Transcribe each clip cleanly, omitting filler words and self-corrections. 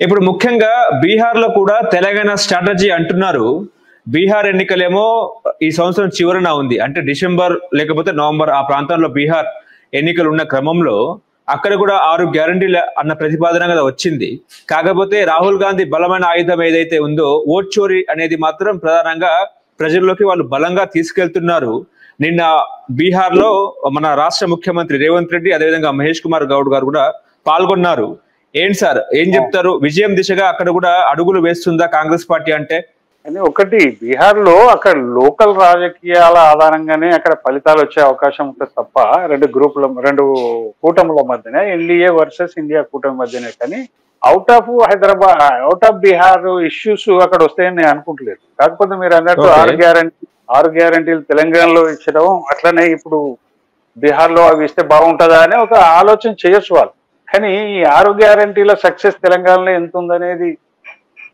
ఇప్పుడు ముఖ్యంగా బీహార్ లో కూడా తెలంగాణ స్ట్రాటజీ అంటున్నారు. బీహార్ ఎన్నికలేమో ఈ సంవత్సరం చివరన ఉంది, అంటే డిసెంబర్ లేకపోతే నవంబర్ ఆ ప్రాంతంలో బీహార్ ఎన్నికలు ఉన్న క్రమంలో అక్కడ కూడా 6 గ్యారంటీలు అన్న ప్రతిపాదన కదా వచ్చింది. కాకపోతే రాహుల్ గాంధీ బలమైన ఆయుధం ఏదైతే ఉందో ఓట్ చోరీ అనేది మాత్రం ప్రధానంగా ప్రజల్లోకి వాళ్ళు బలంగా తీసుకెళ్తున్నారు. నిన్న బీహార్ లో మన రాష్ట్ర ముఖ్యమంత్రి రేవంత్ రెడ్డి అదేవిధంగా మహేష్ కుమార్ గౌడ్ గారు కూడా పాల్గొన్నారు. ఏంటి సార్ ఏం చెప్తారు? విజయం దిశగా అక్కడ కూడా అడుగులు వేస్తుందా కాంగ్రెస్ పార్టీ? అంటే ఒకటి బీహార్ లో అక్కడ లోకల్ రాజకీయాల ఆధారంగానే అక్కడ ఫలితాలు వచ్చే అవకాశం ఉంటుంది తప్ప రెండు కూటముల మధ్యనే, ఎన్డీఏ వర్సెస్ ఇండియా కూటమి మధ్యనే. కానీ out of Hyderabad, out of Bihar issues అక్కడ వస్తాయని నేను అనుకుంటలేదు. కాకపోతే మీరు అన్నట్టు 6 గ్యారంటీలు తెలంగాణలో ఇచ్చడం, అట్లనే ఇప్పుడు బీహార్ లో అవి ఇస్తే బాగుంటుందా అని ఒక ఆలోచన చేయొచ్చు వాళ్ళు. కానీ ఈ 6 గ్యారంటీల సక్సెస్ తెలంగాణలో ఎంత ఉందనేది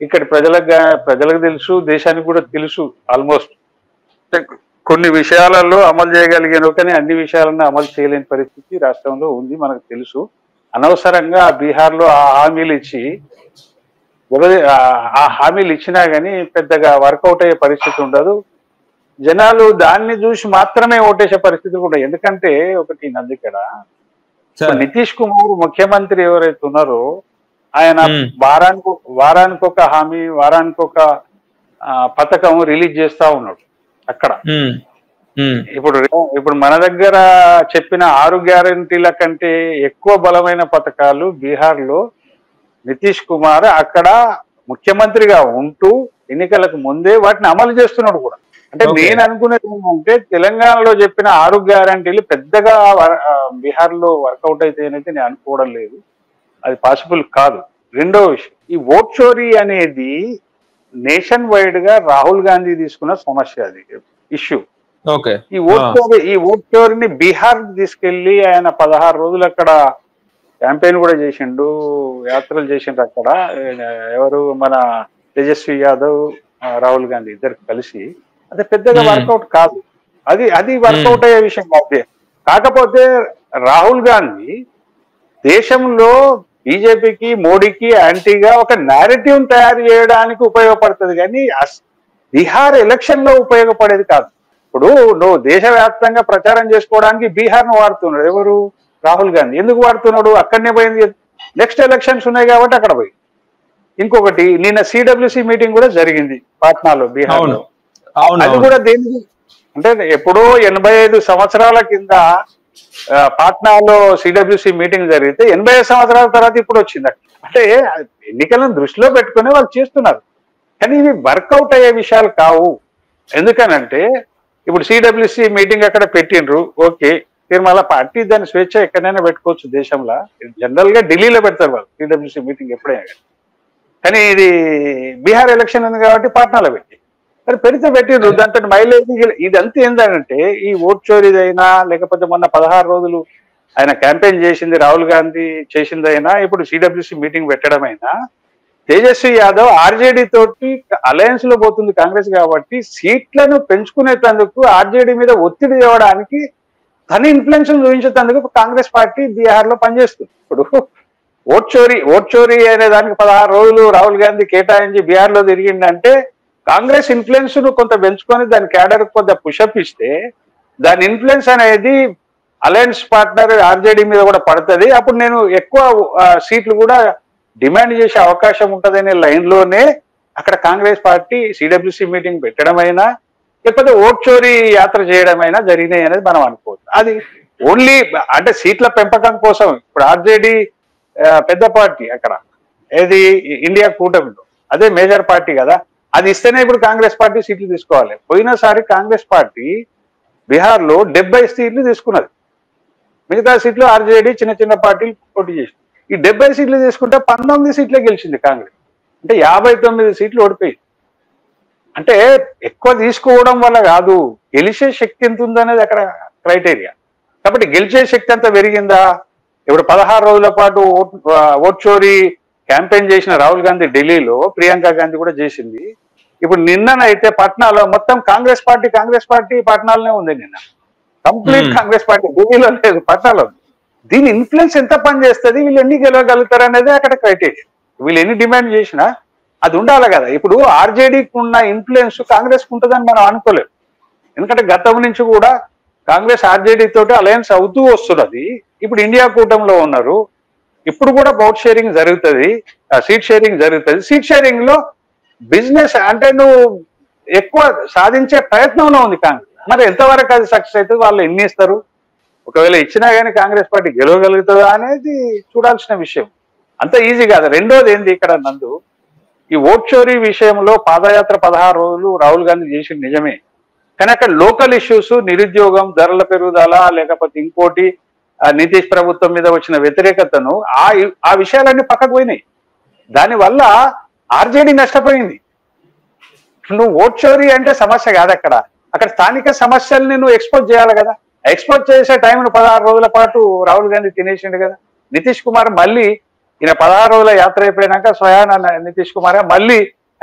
ఇక్కడ ప్రజలకు తెలుసు, దేశానికి కూడా తెలుసు. ఆల్మోస్ట్ కొన్ని విషయాలలో అమలు చేయగలిగాను, కానీ అన్ని విషయాలను అమలు చేయలేని పరిస్థితి రాష్ట్రంలో ఉంది, మనకు తెలుసు. అనవసరంగా బీహార్ లో ఆ హామీలు ఇచ్చినా కానీ పెద్దగా వర్కౌట్ అయ్యే పరిస్థితి ఉండదు. జనాలు దాన్ని చూసి మాత్రమే ఓటేసే పరిస్థితులు కూడా. ఎందుకంటే ఒకటి నందికడ నితీష్ కుమార్ ముఖ్యమంత్రి ఎవరైతే ఉన్నారో ఆయన వారానికి ఒక హామీ, వారానికి ఒక పథకం రిలీజ్ చేస్తా ఉన్నాడు అక్కడ. ఇప్పుడు మన దగ్గర చెప్పిన 6 గ్యారంటీల కంటే ఎక్కువ బలమైన పథకాలు బీహార్ లో నితీష్ కుమార్ అక్కడ ముఖ్యమంత్రిగా ఉంటూ ఎన్నికలకు ముందే వాటిని అమలు చేస్తున్నాడు కూడా. అంటే నేను అనుకునేది ఏంటంటే తెలంగాణలో చెప్పిన 6 గ్యారంటీలు పెద్దగా బీహార్ లో వర్కౌట్ అయితే అనేది నేను అనుకోవడం లేదు, అది పాసిబుల్ కాదు. రెండో విషయం, ఈ ఓట్ చోరీ అనేది నేషన్ వైడ్ గా రాహుల్ గాంధీ తీసుకున్న సమస్య, అది ఇష్యూ. ఈ ఓట్ చోరీని బీహార్ తీసుకెళ్లి ఆయన 16 రోజులు అక్కడ క్యాంపెయిన్ కూడా చేసిండు, యాత్రలు చేసిండు అక్కడ. ఎవరు మన తేజస్వి యాదవ్, రాహుల్ గాంధీ ఇద్దరు కలిసి. అది పెద్దగా వర్కౌట్ కాదు, అది వర్కౌట్ అయ్యే విషయం కాదు. కాకపోతే రాహుల్ గాంధీ దేశంలో బీజేపీకి, మోడీకి యాంటీగా ఒక నేరేటివ్ తయారు చేయడానికి ఉపయోగపడుతుంది, కానీ బీహార్ ఎలక్షన్ లో ఉపయోగపడేది కాదు. ఇప్పుడు నువ్వు దేశవ్యాప్తంగా ప్రచారం చేసుకోవడానికి బీహార్ ను వాడుతున్నాడు ఎవరు? రాహుల్ గాంధీ. ఎందుకు వాడుతున్నాడు? అక్కడనే పోయింది, నెక్స్ట్ ఎలక్షన్స్ ఉన్నాయి కాబట్టి అక్కడ పోయి. ఇంకొకటి, నిన్న సిడబ్ల్యూసి మీటింగ్ కూడా జరిగింది పాట్నాలో, బీహార్ లో. అది కూడా దేనికి అంటే ఎప్పుడో 85 సంవత్సరాల కింద పాట్నాలో సిడబ్ల్యూసి మీటింగ్ జరిగితే 85 సంవత్సరాల తర్వాత ఇప్పుడు వచ్చింది. అంటే ఎన్నికలను దృష్టిలో పెట్టుకుని వాళ్ళు చేస్తున్నారు, కానీ ఇవి వర్కౌట్ అయ్యే విషయాలు కావు. ఎందుకనంటే ఇప్పుడు సిడబ్ల్యూసి మీటింగ్ అక్కడ పెట్టిండ్రు, ఓకే, తిరుమల పార్టీ దాని స్వేచ్ఛ ఎక్కడైనా పెట్టుకోవచ్చు దేశంలో. జనరల్ గా ఢిల్లీలో పెడతారు వాళ్ళు సిడబ్ల్యూసి మీటింగ్ ఎప్పుడైనా, కానీ ఇది బీహార్ ఎలక్షన్ ఉంది కాబట్టి పాట్నాలో పెట్టి మరి పెట్టిండ్రు. దాంతో మైలేజ్ ఇదంతా ఏంటంటే ఈ ఓట్ చోరీదైనా, లేకపోతే మొన్న 16 రోజులు ఆయన క్యాంపెయిన్ చేసింది రాహుల్ గాంధీ చేసిందైనా, ఇప్పుడు సిడబ్ల్యూసి మీటింగ్ పెట్టడమైనా, తేజస్వి యాదవ్ ఆర్జేడీ తోటి అలయన్స్ లో పోతుంది కాంగ్రెస్ కాబట్టి సీట్లను పెంచుకునేందుకు ఆర్జేడీ మీద ఒత్తిడి తేవడానికి తన ఇన్ఫ్లుయెన్స్ చూపించేందుకు కాంగ్రెస్ పార్టీ బీహార్ లో పనిచేస్తుంది. ఇప్పుడు ఓట్ చోరీ అనే దానికి 16 రోజులు రాహుల్ గాంధీ కేటాయించి బీహార్ లో తిరిగిందంటే కాంగ్రెస్ ఇన్ఫ్లుయెన్స్ ను కొంత పెంచుకొని దాని క్యాడర్ కొంత పుషప్ ఇస్తే దాని ఇన్ఫ్లుయెన్స్ అనేది అలయన్స్ పార్ట్నర్ ఆర్జేడీ మీద కూడా పడుతుంది. అప్పుడు నేను ఎక్కువ సీట్లు కూడా డిమాండ్ చేసే అవకాశం ఉంటుందనే లైన్ లోనే అక్కడ కాంగ్రెస్ పార్టీ సిడబ్ల్యూసి మీటింగ్ పెట్టడమైనా, లేకపోతే ఓట్ చోరీ యాత్ర చేయడమైనా జరిగినాయి అనేది మనం అనుకోవచ్చు. అది ఓన్లీ అంటే సీట్ల పెంపకం కోసం. ఇప్పుడు ఆర్జేడీ పెద్ద పార్టీ అక్కడ, ఏది ఇండియా కూటమిలో అదే మేజర్ పార్టీ కదా, అది ఇస్తేనే ఇప్పుడు కాంగ్రెస్ పార్టీ సీట్లు తీసుకోవాలి. పోయినసారి కాంగ్రెస్ పార్టీ బీహార్ లో 70 సీట్లు తీసుకున్నది, మిగతా సీట్లు ఆర్జేడీ చిన్న చిన్న పార్టీలు పోటీ చేసింది. ఈ 70 సీట్లు తీసుకుంటే 19 సీట్లే గెలిచింది కాంగ్రెస్, అంటే 59 సీట్లు ఓడిపోయింది. అంటే ఎక్కువ తీసుకోవడం వల్ల కాదు, గెలిచే శక్తి ఎంత ఉందనేది అక్కడ క్రైటీరియా. కాబట్టి గెలిచే శక్తి అంతా పెరిగిందా? ఇప్పుడు 16 రోజుల పాటు ఓట్ చోరీ క్యాంపెయిన్ చేసిన రాహుల్ గాంధీ ఢిల్లీలో, ప్రియాంక గాంధీ కూడా చేసింది. ఇప్పుడు నిన్ననైతే పట్నాలో మొత్తం కాంగ్రెస్ పార్టీ పట్నాలోనే ఉంది. నిన్న కంప్లీట్ కాంగ్రెస్ పార్టీ, ఢిల్లీలో లేదు, పట్నాలో. దీని ఇన్ఫ్లుయెన్స్ ఎంత పని చేస్తుంది, వీళ్ళు ఎన్ని గెలవగలుగుతారు అనేది అక్కడ క్రైటీరియా. వీళ్ళు ఎన్ని డిమాండ్ చేసినా అది ఉండాలి కదా. ఇప్పుడు ఆర్జేడీకి ఉన్న ఇన్ఫ్లుయెన్స్ కాంగ్రెస్కి ఉంటుందని మనం అనుకోలేము. ఎందుకంటే గతం నుంచి కూడా కాంగ్రెస్ ఆర్జేడీ తోటి అలయన్స్ అవుతూ వస్తున్నది. ఇప్పుడు ఇండియా కూటమిలో ఉన్నారు. ఇప్పుడు కూడా బౌట్ షేరింగ్ జరుగుతుంది, సీట్ షేరింగ్ జరుగుతుంది. సీట్ షేరింగ్ లో బిజినెస్ అంటే నువ్వు ఎక్కువ సాధించే ప్రయత్నంలో ఉంది కాంగ్రెస్. మరి ఎంతవరకు అది సక్సెస్ అవుతుంది, వాళ్ళు ఎన్ని ఇస్తారు, ఒకవేళ ఇచ్చినా కానీ కాంగ్రెస్ పార్టీ గెలవగలుగుతుందా అనేది చూడాల్సిన విషయం. అంత ఈజీ కాదు. రెండోది ఏంది ఇక్కడ నందు, ఈ ఓట్ చోరీ విషయంలో పాదయాత్ర 16 రోజులు రాహుల్ గాంధీ చేసింది నిజమే. కానీ అక్కడ లోకల్ ఇష్యూస్, నిరుద్యోగం, ధరల పెరుగుదల, లేకపోతే ఇంకోటి నితీష్ ప్రభుత్వం మీద వచ్చిన వ్యతిరేకతను ఆ విషయాలన్నీ పక్కకు పోయినాయి. దానివల్ల ఆర్జేడీ నష్టపోయింది. నువ్వు ఓట్ చోరీ అంటే సమస్య కాదు. అక్కడ స్థానిక సమస్యల్ని నువ్వు ఎక్స్పోజ్ చేయాలి కదా. ఎక్స్పోజ్ చేసే టైంను 16 రోజుల పాటు రాహుల్ గాంధీ తినేసిండు కదా. నితీష్ కుమార్ మళ్ళీ ఈయన 16 రోజుల యాత్ర అయిపోయినాక స్వయాన నితీష్ కుమార్ మళ్ళీ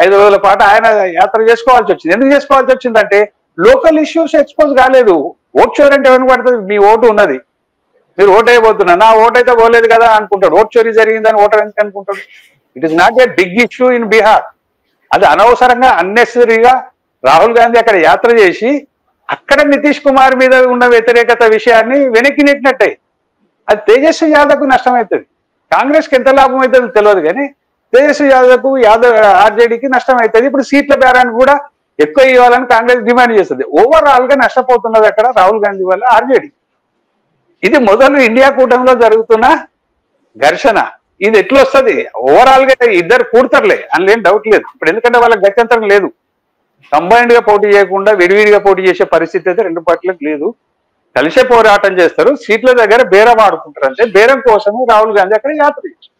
5 రోజుల పాటు ఆయన యాత్ర చేసుకోవాల్సి వచ్చింది. ఎందుకు చేసుకోవాల్సి వచ్చిందంటే లోకల్ ఇష్యూస్ ఎక్స్పోజ్ కాలేదు. ఓట్ చోరీ అంటే ఎవరికి పడుతుంది, మీ ఓటు ఉన్నది, మీరు ఓటు అయిపోతున్నా, నా ఓటు అయితే పోలేదు కదా అనుకుంటాడు. ఓట్ చోరీ జరిగిందని ఓటర్ ఎందుకు అనుకుంటాడు? It is not a big issue in Bihar. అది అనవసరంగా అన్నెసరీగా రాహుల్ గాంధీ అక్కడ యాత్ర చేసి అక్కడ నితీష్ కుమార్ మీద ఉన్న వ్యతిరేకత విషయాన్ని వెనక్కి నెట్టినట్టే. అది తేజస్వి యాదవ్కు నష్టమవుతుంది. కాంగ్రెస్కి ఎంత లాభం అవుతుందో తెలియదు, కానీ తేజస్వి యాదవ్కు ఆర్జేడీకి నష్టం అవుతుంది. ఇప్పుడు సీట్ల బేరాన్ని కూడా ఎక్కువ ఇవ్వాలని కాంగ్రెస్ డిమాండ్ చేస్తుంది. ఓవరాల్ గా నష్టపోతున్నది అక్కడ రాహుల్ గాంధీ వల్ల ఆర్జేడీ. ఇది మొదలు ఇండియా కూటమిలో జరుగుతున్న ఘర్షణ. ఇది ఎట్లా వస్తుంది, ఓవరాల్ గా ఇద్దరు కూడతారులే అందులో ఏం డౌట్ లేదు. ఇప్పుడు ఎందుకంటే వాళ్ళకి గత్యంతరం లేదు. కంబైన్డ్ గా పోటీ చేయకుండా విడివిడిగా పోటీ చేసే పరిస్థితి అయితే రెండు పార్టీలకు లేదు. కలిసే పోరాటం చేస్తారు, సీట్ల దగ్గర బేరం ఆడుకుంటారు. అంటే బేరం కోసము రాహుల్ గాంధీ అక్కడ యాత్ర చేస్తారు.